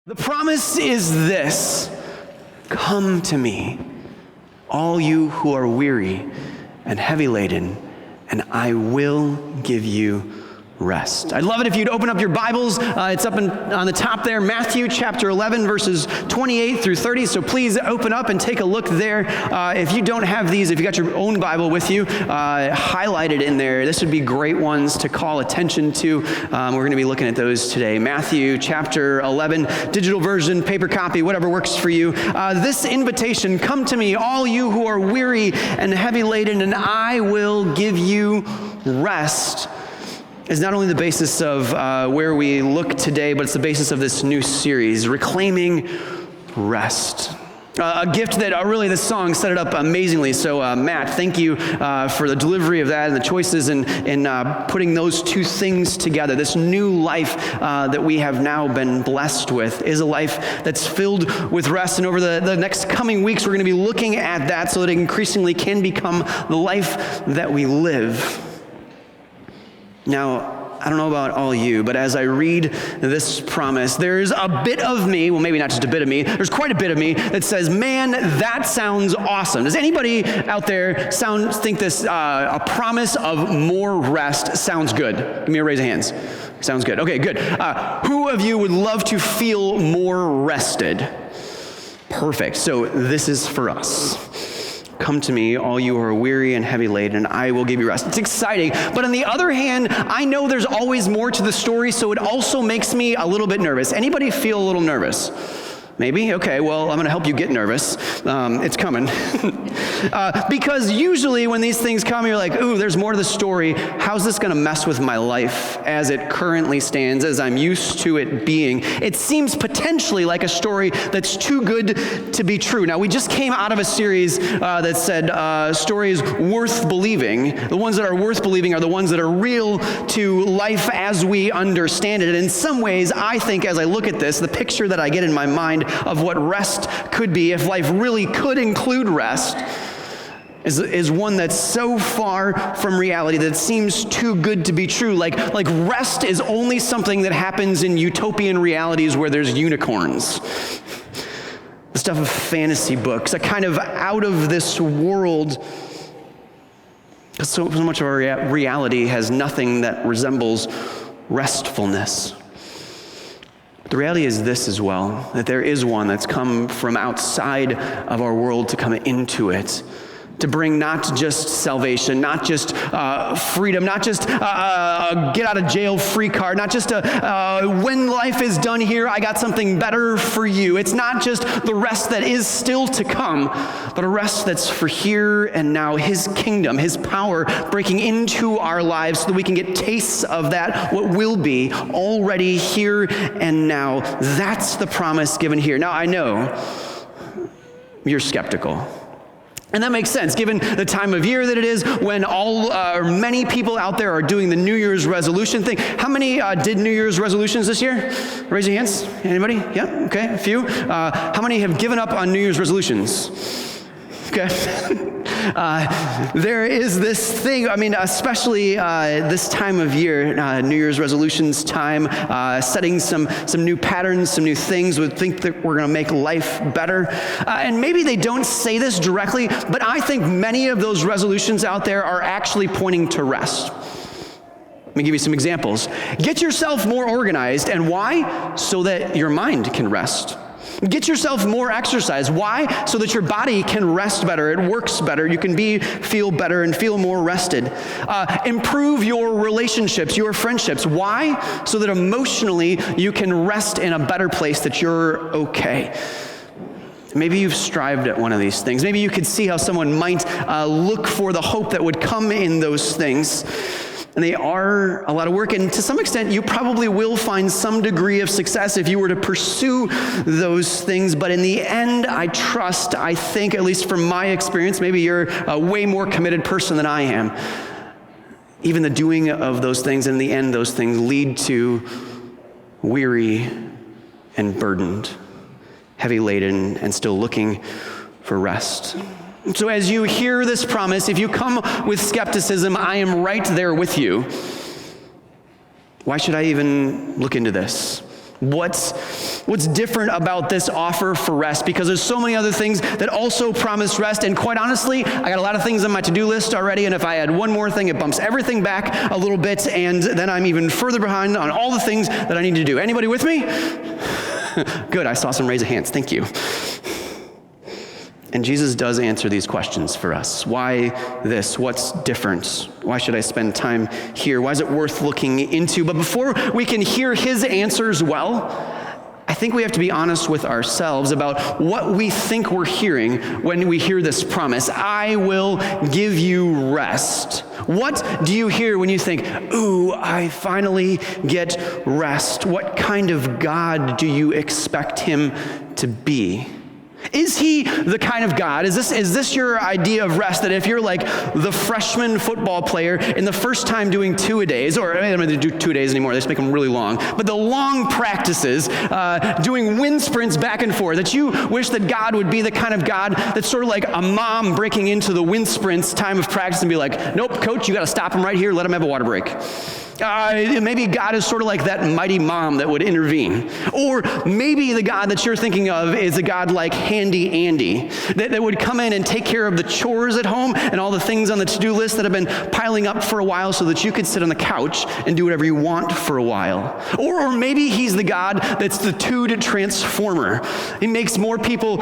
The promise is this: come to me, all you who are weary and heavy laden, and I will give you rest. I'd love it if you'd open up your Bibles. It's up on the top there, Matthew chapter 11, verses 28 through 30. So please open up and take a look there. If you don't have these, if you got your own Bible with you, highlighted in there, this would be great ones to call attention to. We're going to be looking at those today. Matthew chapter 11, digital version, paper copy, whatever works for you. This invitation, come to me, all you who are weary and heavy laden, and I will give you rest, is not only the basis of where we look today, but it's the basis of this new series, Reclaiming Rest. A gift that really this song set it up amazingly. So Matt, thank you for the delivery of that and the choices and putting those two things together. This new life that we have now been blessed with is a life that's filled with rest. And over the next coming weeks, we're going to be looking at that so that it increasingly can become the life that we live. Now, I don't know about all you, but as I read this promise, there's a bit of me, well, maybe not just a bit of me, there's quite a bit of me that says, man, that sounds awesome. Does anybody out there think this, a promise of more rest sounds good? Give me a raise of hands. Sounds good. Okay, good. Who of you would love to feel more rested? Perfect. So this is for us. Come to me, all you who are weary and heavy laden, and I will give you rest. It's exciting, but on the other hand, I know there's always more to the story, so it also makes me a little bit nervous. Anybody feel a little nervous? Maybe? Okay, well, I'm going to help you get nervous. It's coming. Because usually when these things come, you're like, ooh, there's more to the story. How's this going to mess with my life as it currently stands, as I'm used to it being? It seems potentially like a story that's too good to be true. Now, we just came out of a series that said stories worth believing. The ones that are worth believing are the ones that are real to life as we understand it. And in some ways, I think as I look at this, the picture that I get in my mind of what rest could be, if life really could include rest, is one that's so far from reality that it seems too good to be true. Like rest is only something that happens in utopian realities where there's unicorns. The stuff of fantasy books, a kind of out of this world. So much of our reality has nothing that resembles restfulness. The reality is this as well, that there is one that's come from outside of our world to come into it, to bring not just salvation, not just freedom, not just a get out of jail free card, not just when life is done here, I got something better for you. It's not just the rest that is still to come, but a rest that's for here and now, his kingdom, his power breaking into our lives so that we can get tastes of that, what will be already here and now. That's the promise given here. Now, I know you're skeptical. And that makes sense, given the time of year that it is, when many people out there are doing the New Year's resolution thing. How many did New Year's resolutions this year? Raise your hands. Anybody? Yeah, okay, a few. How many have given up on New Year's resolutions? Okay. There is this thing, I mean, especially this time of year, New Year's resolutions time, setting some new patterns, some new things, would think that we're going to make life better. And maybe they don't say this directly, but I think many of those resolutions out there are actually pointing to rest. Let me give you some examples. Get yourself more organized. And why? So that your mind can rest. Get yourself more exercise. Why? So that your body can rest better. It works better. You can feel better and feel more rested. Improve your relationships, your friendships. Why? So that emotionally you can rest in a better place, that you're okay. Maybe you've strived at one of these things. Maybe you could see how someone might look for the hope that would come in those things. And they are a lot of work, and to some extent, you probably will find some degree of success if you were to pursue those things. But in the end, I think, at least from my experience, maybe you're a way more committed person than I am. Even the doing of those things, in the end, those things lead to weary and burdened, heavy laden, and still looking for rest. So as you hear this promise, if you come with skepticism, I am right there with you. Why should I even look into this? What's different about this offer for rest? Because there's so many other things that also promise rest, and quite honestly, I got a lot of things on my to-do list already, and if I add one more thing, it bumps everything back a little bit, and then I'm even further behind on all the things that I need to do. Anybody with me? Good, I saw some raise of hands, thank you. And Jesus does answer these questions for us. Why this? What's different? Why should I spend time here? Why is it worth looking into? But before we can hear his answers well, I think we have to be honest with ourselves about what we think we're hearing when we hear this promise. I will give you rest. What do you hear when you think, ooh, I finally get rest? What kind of God do you expect him to be? Is he the kind of God? Is this your idea of rest, that if you're like the freshman football player in the first time doing two-a-days, or I don't even do two-a-days anymore, they just make them really long, but the long practices, doing wind sprints back and forth, that you wish that God would be the kind of God that's sort of like a mom breaking into the wind sprints time of practice and be like, nope, coach, you got to stop him right here, let him have a water break. Maybe God is sort of like that mighty mom that would intervene. Or maybe the God that you're thinking of is a God like Handy Andy, that would come in and take care of the chores at home and all the things on the to-do list that have been piling up for a while so that you could sit on the couch and do whatever you want for a while. Or maybe he's the God that's the Tude transformer. He makes more people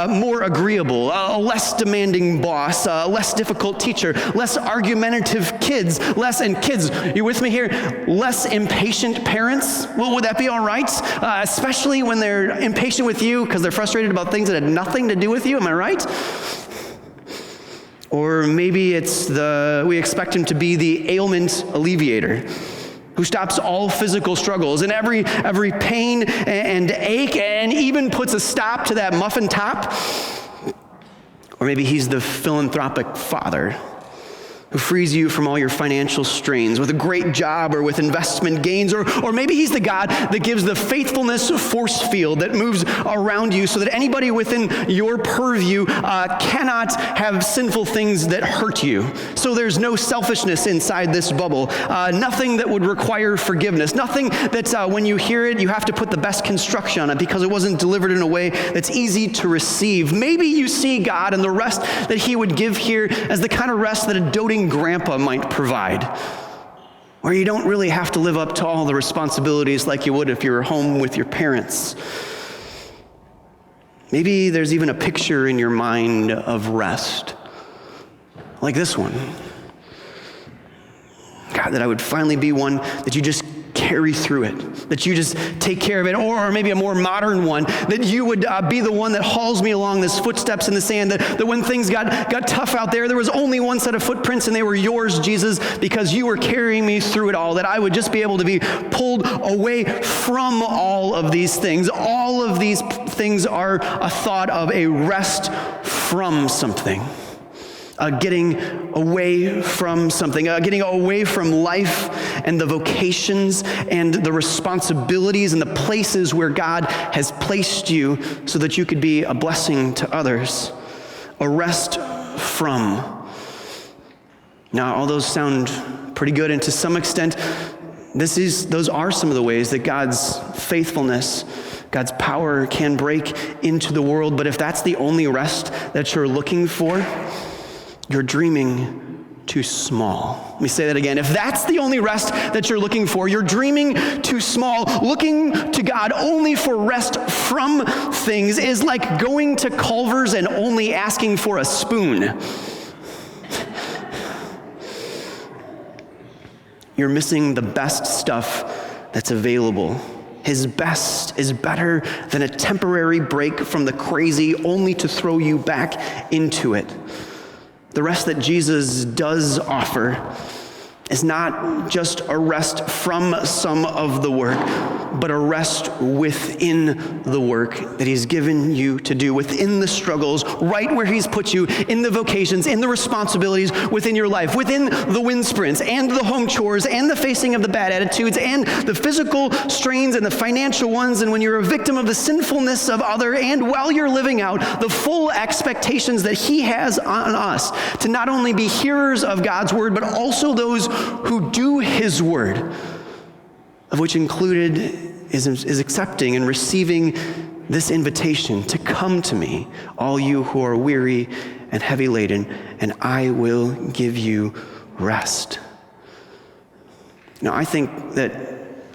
more agreeable, a less demanding boss, a less difficult teacher, less argumentative kids, you with me here? Less impatient parents. Well, would that be all right? Especially when they're impatient with you because they're frustrated about things that had nothing to do with you. Am I right? Or maybe we expect him to be the ailment alleviator, who stops all physical struggles and every pain and ache, and even puts a stop to that muffin top. Or maybe he's the philanthropic father who frees you from all your financial strains with a great job or with investment gains. Or maybe he's the God that gives the faithfulness force field that moves around you so that anybody within your purview cannot have sinful things that hurt you. So there's no selfishness inside this bubble. Nothing that would require forgiveness. Nothing that when you hear it, you have to put the best construction on it because it wasn't delivered in a way that's easy to receive. Maybe you see God and the rest that he would give here as the kind of rest that a doting grandpa might provide, where you don't really have to live up to all the responsibilities like you would if you were home with your parents. Maybe there's even a picture in your mind of rest, like this one. God, that I would finally be one that you just carry through it, that you just take care of it. Or maybe a more modern one, that you would be the one that hauls me along this footsteps in the sand, that when things got tough out there was only one set of footprints and they were yours, Jesus, because you were carrying me through it all, that I would just be able to be pulled away from all of these things. All of these things are a thought of a rest from something. Getting away from something, getting away from life and the vocations and the responsibilities and the places where God has placed you so that you could be a blessing to others. A rest from. Now, all those sound pretty good, and to some extent, those are some of the ways that God's faithfulness, God's power can break into the world. But if that's the only rest that you're looking for, you're dreaming too small. Let me say that again. If that's the only rest that you're looking for, you're dreaming too small. Looking to God only for rest from things is like going to Culver's and only asking for a spoon. You're missing the best stuff that's available. His best is better than a temporary break from the crazy only to throw you back into it. The rest that Jesus does offer is not just a rest from some of the work, but a rest within the work that he's given you to do, within the struggles, right where he's put you, in the vocations, in the responsibilities within your life, within the wind sprints and the home chores and the facing of the bad attitudes and the physical strains and the financial ones, and when you're a victim of the sinfulness of other, and while you're living out the full expectations that he has on us to not only be hearers of God's word, but also those who do his word, of which included is accepting and receiving this invitation to come to me, all you who are weary and heavy laden, and I will give you rest. Now, I think that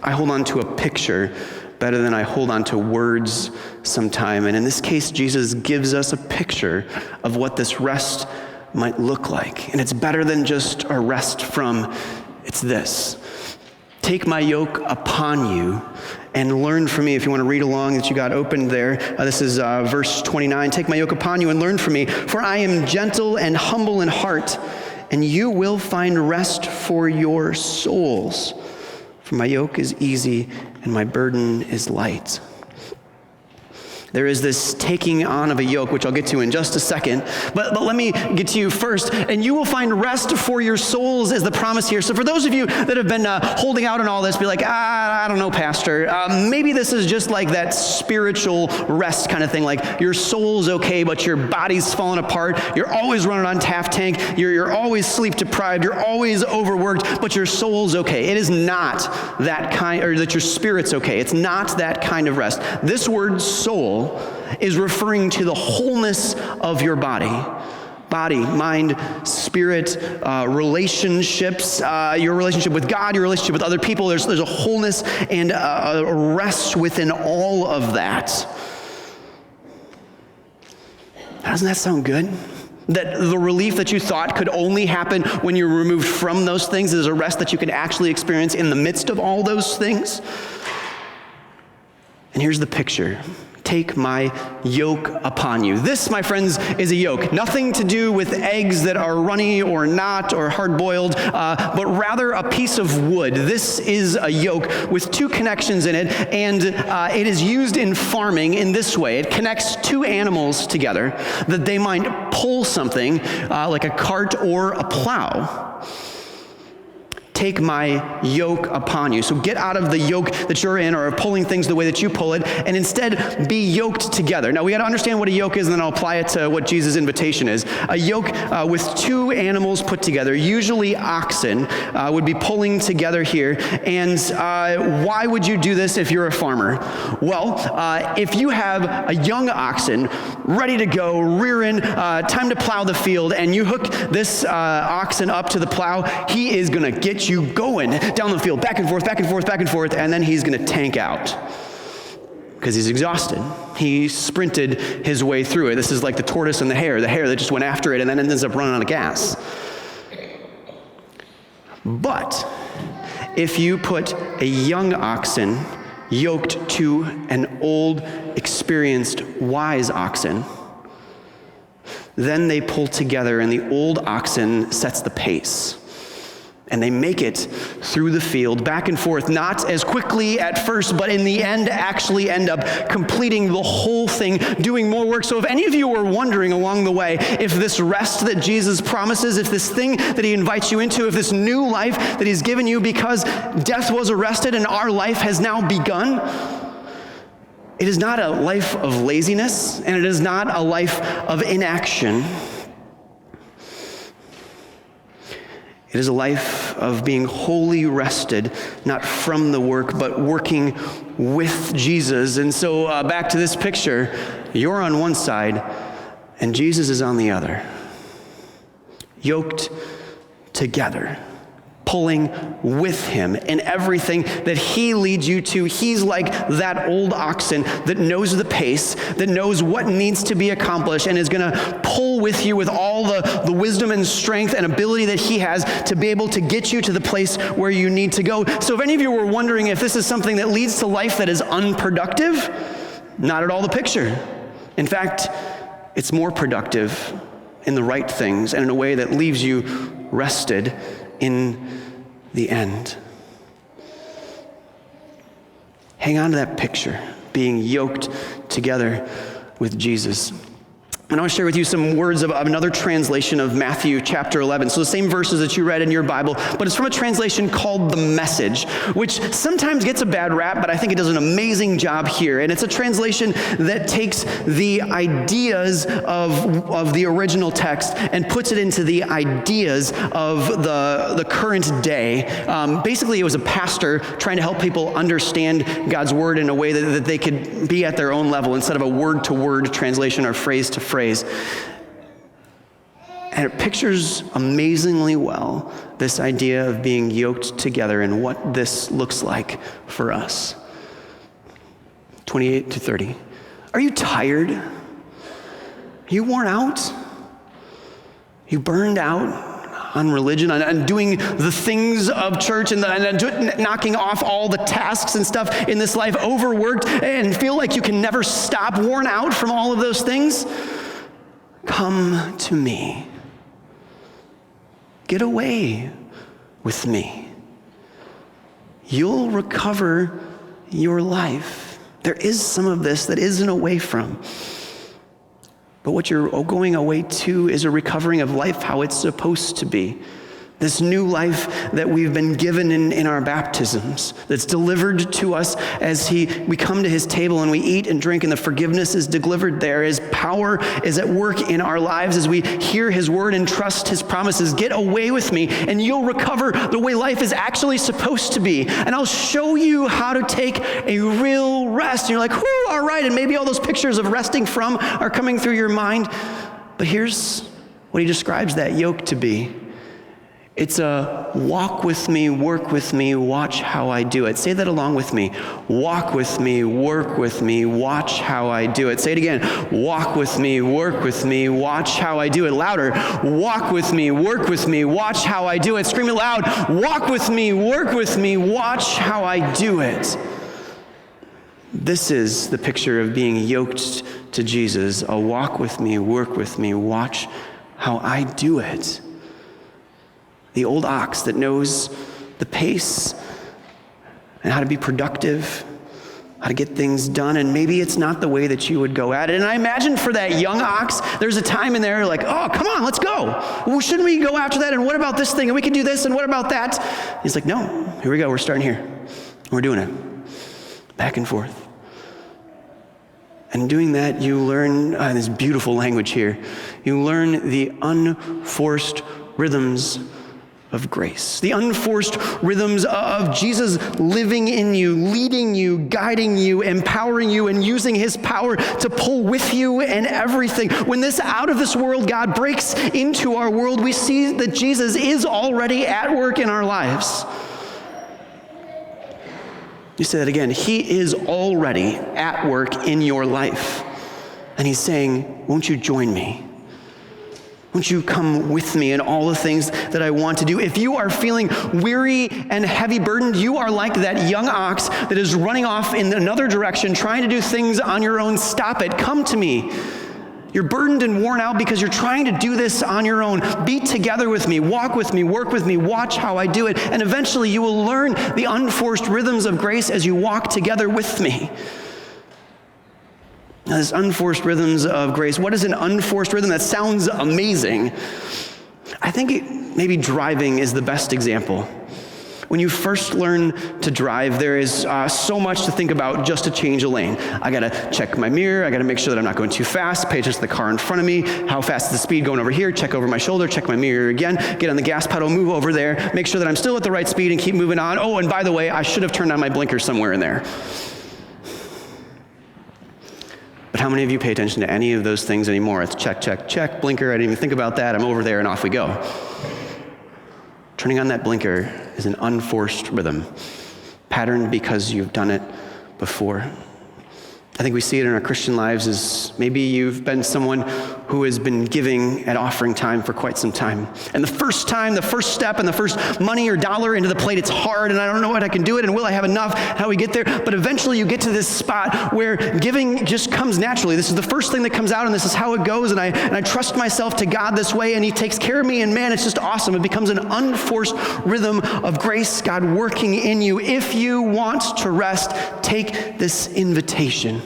I hold on to a picture better than I hold on to words sometime. And in this case, Jesus gives us a picture of what this rest might look like. And it's better than just a rest from, it's this. Take my yoke upon you and learn from me. If you want to read along that you got opened there, this is verse 29. Take my yoke upon you and learn from me, for I am gentle and humble in heart, and you will find rest for your souls. For my yoke is easy and my burden is light. There is this taking on of a yoke, which I'll get to in just a second. But let me get to you first. And you will find rest for your souls is the promise here. So for those of you that have been holding out on all this, be like, I don't know, Pastor. Maybe this is just like that spiritual rest kind of thing. Like your soul's okay, but your body's falling apart. You're always running on half tank. You're always sleep deprived. You're always overworked, but your soul's okay. It is not that kind, or that your spirit's okay. It's not that kind of rest. This word soul is referring to the wholeness of your body, mind, spirit, relationships, your relationship with God, your relationship with other people. There's a wholeness and a rest within all of that. Doesn't that sound good? That the relief that you thought could only happen when you're removed from those things is a rest that you can actually experience in the midst of all those things. And here's the picture. Take my yoke upon you. This, my friends, is a yoke. Nothing to do with eggs that are runny or not or hard-boiled, but rather a piece of wood. This is a yoke with two connections in it, and it is used in farming in this way. It connects two animals together that they might pull something like a cart or a plow. Take my yoke upon you. So get out of the yoke that you're in or pulling things the way that you pull it, and instead be yoked together. Now we got to understand what a yoke is, and then I'll apply it to what Jesus' invitation is. A yoke with two animals put together, usually oxen, would be pulling together here. And why would you do this if you're a farmer? Well, if you have a young oxen ready to go, rearing, time to plow the field, and you hook this oxen up to the plow, he is going to get you going down the field, back and forth, back and forth, back and forth, and then he's going to tank out because he's exhausted. He sprinted his way through it. This is like the tortoise and the hare that just went after it and then ends up running out of gas. But if you put a young oxen yoked to an old, experienced, wise oxen, then they pull together and the old oxen sets the pace. And they make it through the field, back and forth, not as quickly at first, but in the end actually end up completing the whole thing, doing more work. So if any of you were wondering along the way, if this rest that Jesus promises, if this thing that he invites you into, if this new life that he's given you because death was arrested and our life has now begun, it is not a life of laziness, and it is not a life of inaction. It is a life of being wholly rested, not from the work, but working with Jesus. And so back to this picture, you're on one side and Jesus is on the other. Yoked together, pulling with him in everything that he leads you to. He's like that old oxen that knows the pace, that knows what needs to be accomplished, and is going to pull with you with all the wisdom and strength and ability that he has to be able to get you to the place where you need to go. So if any of you were wondering if this is something that leads to life that is unproductive, not at all the picture. In fact, it's more productive in the right things and in a way that leaves you rested in the end. Hang on to that picture, being yoked together with Jesus. And I want to share with you some words of another translation of Matthew chapter 11. So the same verses that you read in your Bible, but it's from a translation called The Message, which sometimes gets a bad rap, but I think it does an amazing job here. And it's a translation that takes the ideas of the original text and puts it into the ideas of the current day. Basically, it was a pastor trying to help people understand God's word in a way that they could be at their own level instead of a word-to-word translation or phrase-to-phrase. And it pictures amazingly well this idea of being yoked together and what this looks like for us. 28 to 30. Are you tired? Are you worn out? You burned out on religion, on doing the things of church and knocking off all the tasks and stuff in this life, overworked and feel like you can never stop, worn out from all of those things? Come to me. Get away with me. You'll recover your life. There is some of this that isn't away from. But what you're going away to is a recovering of life how it's supposed to be. This new life that we've been given in our baptisms, that's delivered to us as we come to his table and we eat and drink, and the forgiveness is delivered there. His power is at work in our lives as we hear his word and trust his promises. Get away with me, and you'll recover the way life is actually supposed to be. And I'll show you how to take a real rest. And you're like, whoo, all right. And maybe all those pictures of resting from are coming through your mind. But here's what he describes that yoke to be. It's a walk with me, work with me, watch how I do it. Say that along with me. Walk with me, work with me, watch how I do it. Say it again. Walk with me, work with me, watch how I do it. Louder. Walk with me, work with me, watch how I do it. Scream it loud. Walk with me, work with me, watch how I do it. This is the picture of being yoked to Jesus. A walk with me, work with me, watch how I do it. The old ox that knows the pace and how to be productive, how to get things done, and maybe it's not the way that you would go at it. And I imagine for that young ox, there's a time in there like, oh, come on, let's go. Well, shouldn't we go after that? And what about this thing? And we can do this, and what about that? He's like, no, here we go. We're starting here. We're doing it. Back and forth. And doing that, you learn this beautiful language here. You learn the unforced rhythms of grace, the unforced rhythms of Jesus living in you, leading you, guiding you, empowering you, and using his power to pull with you and everything. When this out of this world God breaks into our world, we see that Jesus is already at work in our lives. You say that again. He is already at work in your life. And he's saying, won't you join me? Won't you come with me in all the things that I want to do? If you are feeling weary and heavy burdened, you are like that young ox that is running off in another direction, trying to do things on your own. Stop it. Come to me. You're burdened and worn out because you're trying to do this on your own. Be together with me. Walk with me. Work with me. Watch how I do it. And eventually you will learn the unforced rhythms of grace as you walk together with me. Now, this unforced rhythms of grace. What is an unforced rhythm? That sounds amazing. I think maybe driving is the best example. When you first learn to drive, there is so much to think about just to change a lane. I gotta check my mirror. I gotta make sure that I'm not going too fast. Pay attention to the car in front of me. How fast is the speed going over here? Check over my shoulder. Check my mirror again. Get on the gas pedal. Move over there. Make sure that I'm still at the right speed and keep moving on. Oh, and by the way, I should have turned on my blinker somewhere in there. But how many of you pay attention to any of those things anymore? It's check, check, check, blinker. I didn't even think about that. I'm over there and off we go. Turning on that blinker is an unforced rhythm, patterned because you've done it before. I think we see it in our Christian lives as maybe you've been someone who has been giving at offering time for quite some time. And the first time, the first step, and the first money or dollar into the plate, it's hard, and I don't know what I can do it, and will I have enough, how we get there? But eventually you get to this spot where giving just comes naturally. This is the first thing that comes out, and this is how it goes, and I trust myself to God this way, and he takes care of me, and man, it's just awesome. It becomes an unforced rhythm of grace, God working in you. If you want to rest, take this invitation.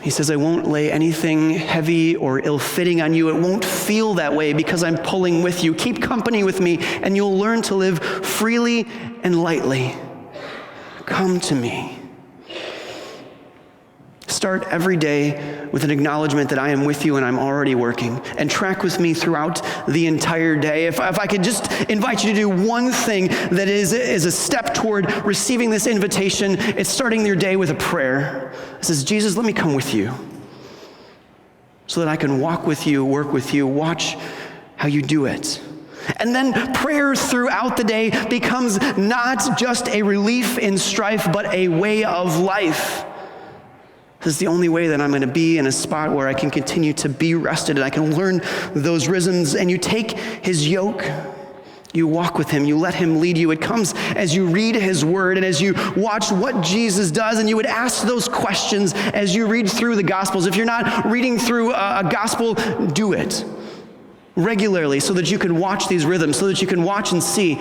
He says, I won't lay anything heavy or ill-fitting on you. It won't feel that way because I'm pulling with you. Keep company with me, and you'll learn to live freely and lightly. Come to me. Start every day with an acknowledgement that I am with you and I'm already working. And track with me throughout the entire day. If I could just invite you to do one thing that is a step toward receiving this invitation, it's starting your day with a prayer. It says, Jesus, let me come with you so that I can walk with you, work with you, watch how you do it. And then prayer throughout the day becomes not just a relief in strife, but a way of life. This is the only way that I'm going to be in a spot where I can continue to be rested and I can learn those rhythms. And you take his yoke, you walk with him, you let him lead you. It comes as you read his word and as you watch what Jesus does, and you would ask those questions as you read through the Gospels. If you're not reading through a gospel, do it regularly so that you can watch these rhythms, so that you can watch and see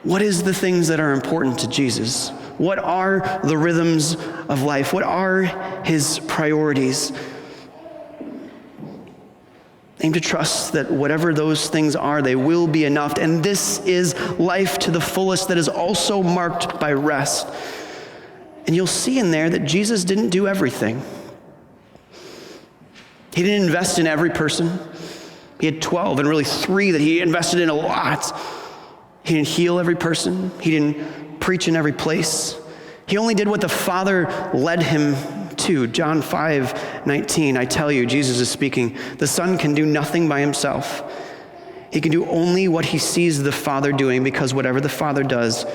what is the things that are important to Jesus. What are the rhythms of life? What are his priorities? Aim to trust that whatever those things are, they will be enough. And this is life to the fullest that is also marked by rest. And you'll see in there that Jesus didn't do everything. He didn't invest in every person. He had 12, and really 3 that he invested in a lot. He didn't heal every person. He didn't preach in every place. He only did what the Father led him to. John 5:19, I tell you, Jesus is speaking, the Son can do nothing by himself. He can do only what he sees the Father doing, because whatever the Father does,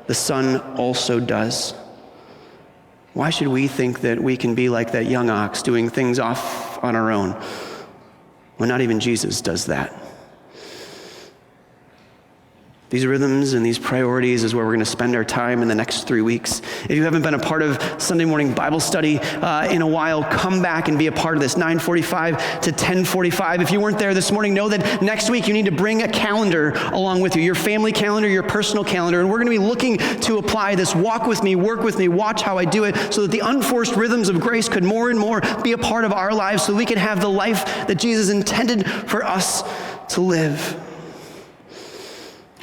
the Son also does. Why should we think that we can be like that young ox doing things off on our own when not even Jesus does that? These rhythms and these priorities is where we're going to spend our time in the next 3 weeks. If you haven't been a part of Sunday morning Bible study in a while, come back and be a part of this, 9:45 to 10:45. If you weren't there this morning, know that next week you need to bring a calendar along with you, your family calendar, your personal calendar, and we're going to be looking to apply this walk with me, work with me, watch how I do it, so that the unforced rhythms of grace could more and more be a part of our lives, so we can have the life that Jesus intended for us to live.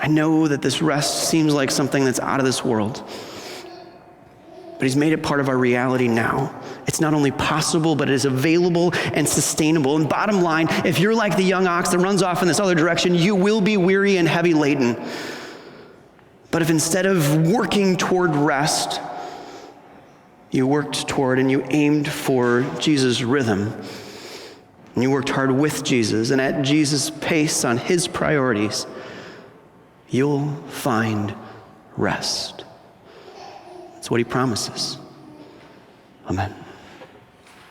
I know that this rest seems like something that's out of this world, but he's made it part of our reality now. It's not only possible, but it is available and sustainable. And bottom line, if you're like the young ox that runs off in this other direction, you will be weary and heavy laden. But if instead of working toward rest, you worked toward and you aimed for Jesus' rhythm, and you worked hard with Jesus and at Jesus' pace on his priorities, you'll find rest. That's what he promises. Amen.